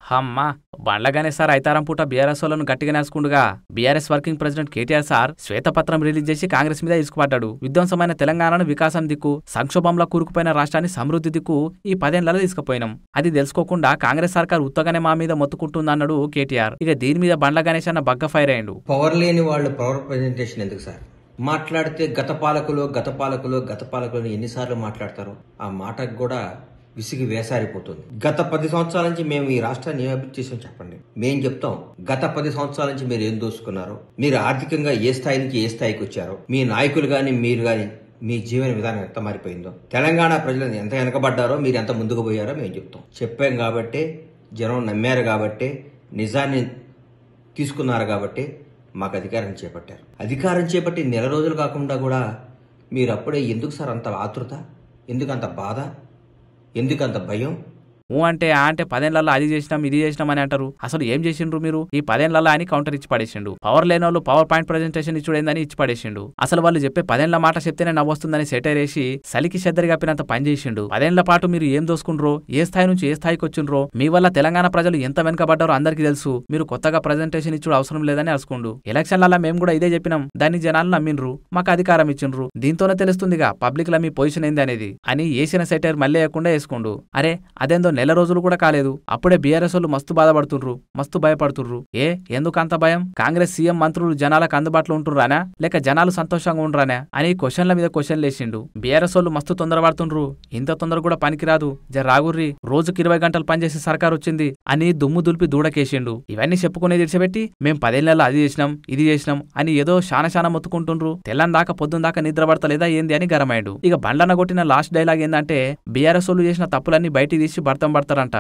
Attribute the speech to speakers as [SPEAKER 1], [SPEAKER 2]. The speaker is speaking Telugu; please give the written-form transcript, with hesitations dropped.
[SPEAKER 1] హమ్మా బండ్లగానే సార్ ఐతారం పూట బీఆర్ఎస్ వాళ్ళను గట్టిగా నేర్చుకుండుగా BRS working president KTR sir శ్వేతపత్రం రిలీజ్ చేసి కాంగ్రెస్ మీద ఇసుకుపడ్డాడు. విధ్వంసమైన తెలంగాణను వికాసం దిక్కు, సంక్షోభంలో కూరుకుపోయిన రాష్ట్రాన్ని సమృద్ధి దిక్కు ఈ 10 ఏళ్లలో తీసుకుపోయినాం. అది తెలుసుకోకుండా కాంగ్రెస్ సర్కార్ ఉత్తగానే మా మీద మొత్తుకుంటుందన్నాడు కేటీఆర్. ఇక దీని మీద బండ్ల గణేష్ అన్న బగ్గ ఫైర్ అయ్యిండు.
[SPEAKER 2] పవర్ లేని వాళ్ళు పవర్ ప్రజెంటేషన్ ఎందుకు సార్? మాట్లాడితే గత పాలకులు ఎన్నిసార్లు మాట్లాడతారో ఆ మాటకు కూడా విసిగి వేసారిపోతుంది. గత 10 సంవత్సరాల నుంచి మేము ఈ రాష్ట్రాన్ని ఏం అభివృద్ధి చేసాం చెప్పండి. మేం చెప్తాం గత 10 సంవత్సరాల నుంచి మీరు ఏం దోసుకున్నారో, మీరు ఆర్థికంగా ఏ స్థాయి నుంచి ఏ స్థాయికి వచ్చారో, మీ నాయకులు గాని మీరు గాని మీ జీవన విధానం ఎంత మారిపోయిందో, తెలంగాణ ప్రజలు ఎంత వెనకబడ్డారో, మీరు ఎంత ముందుకు పోయారో మేము చెప్తాం. చెప్పాం కాబట్టే జనం నమ్మారు, కాబట్టే నిజాన్ని తీసుకున్నారు, కాబట్టి మాకు అధికారం చేపట్టారు. అధికారం చేపట్టి నెల రోజులు కాకుండా కూడా మీరు అప్పుడే ఎందుకు సార్ అంత ఆతృత, ఎందుకు అంత బాధ, ఎందుకంత భయం?
[SPEAKER 1] అంటే ఆ అంటే 10 ఏళ్లలో అది చేసినాం ఇది చేసినాం అని అంటారు. అసలు ఏం చేసిండ్రు మీరు ఈ 10 ఏళ్లలో అని కౌంటర్ ఇచ్చి పడేసిండు. పవర్ లేని వాళ్ళు పవర్ పాయింట్ ప్రెజెంటేషన్ ఇచ్చుడేందని ఇచ్చి పడేసిండు. అసలు వాళ్ళు చెప్పే 10 ఏళ్ల మాట చెప్తేనే నవ్వొస్తుందని సెటైర్ వేసి సలికి చెద్దరి కప్పినంత పని చేసిండు. 10 ఏళ్ల పాటు మీరు ఏం దోసుకుండ్రో, ఏ స్థాయి నుంచి ఏ స్థాయికి వచ్చిండ్రో, మీ వల్ల తెలంగాణ ప్రజలు ఎంత వెనకబడ్డారో అందరికీ తెలుసు. మీరు కొత్తగా ప్రెజెంటేషన్ ఇచ్చుడు అవసరం లేదని అరుచుకుండు. ఎలక్షన్లలో మేము కూడా ఇదే చెప్పినాం, దాన్ని జనాలు నమ్మిండ్రు, మాకు అధికారం ఇచ్చిండ్రు, దీంతోనే తెలుస్తుందిగా పబ్లిక్ ల మీ పొజిషన్ ఏంది అనేది అని వేసిన సెటైర్ మళ్ళీ వేయకుండా వేసుకుండు. అరే అదేందో నెల రోజులు కూడా కాలేదు, అప్పుడే బీఆర్ఎస్ వాళ్ళు మస్తు బాధపడుతుండ్రు, మస్తు భయపడుతుండ్రు. ఎందుకు అంత భయం? కాంగ్రెస్ సీఎం మంత్రులు జనాలకు అందుబాటులో ఉంటున్నారా లేక జనాలు సంతోషంగా ఉండరానా అని క్వశ్చన్ల మీద క్వశ్చన్లు వేసిండు. బీఆర్ఎస్ వాళ్ళు మస్తు తొందరపడుతుండ్రు, ఇంత తొందర కూడా పనికిరాదు, రాగుర్రి, రోజుకి 20 గంటలు పనిచేసే సర్కార్ వచ్చింది అని దుమ్ము దులిపి దూడకేసిండు. ఇవన్నీ చెప్పుకునేది ఇడిచిపెట్టి మేం 10 ఏళ్లలో అది చేసినాం ఇది చేసినాం అని ఏదో శానా మొత్తుకుంటుండ్రు. తెల్లని దాకా పొద్దున్న దాకా నిద్ర పడతలేదా ఏంది అని గరమాయిండు. ఇక బండ్లన్న కొట్టిన లాస్ట్ డైలాగ్ ఏందంటే బీఆర్ఎస్ వాళ్ళు చేసిన తప్పులన్నీ బయటికి తీసి భర్తం పడతారంట.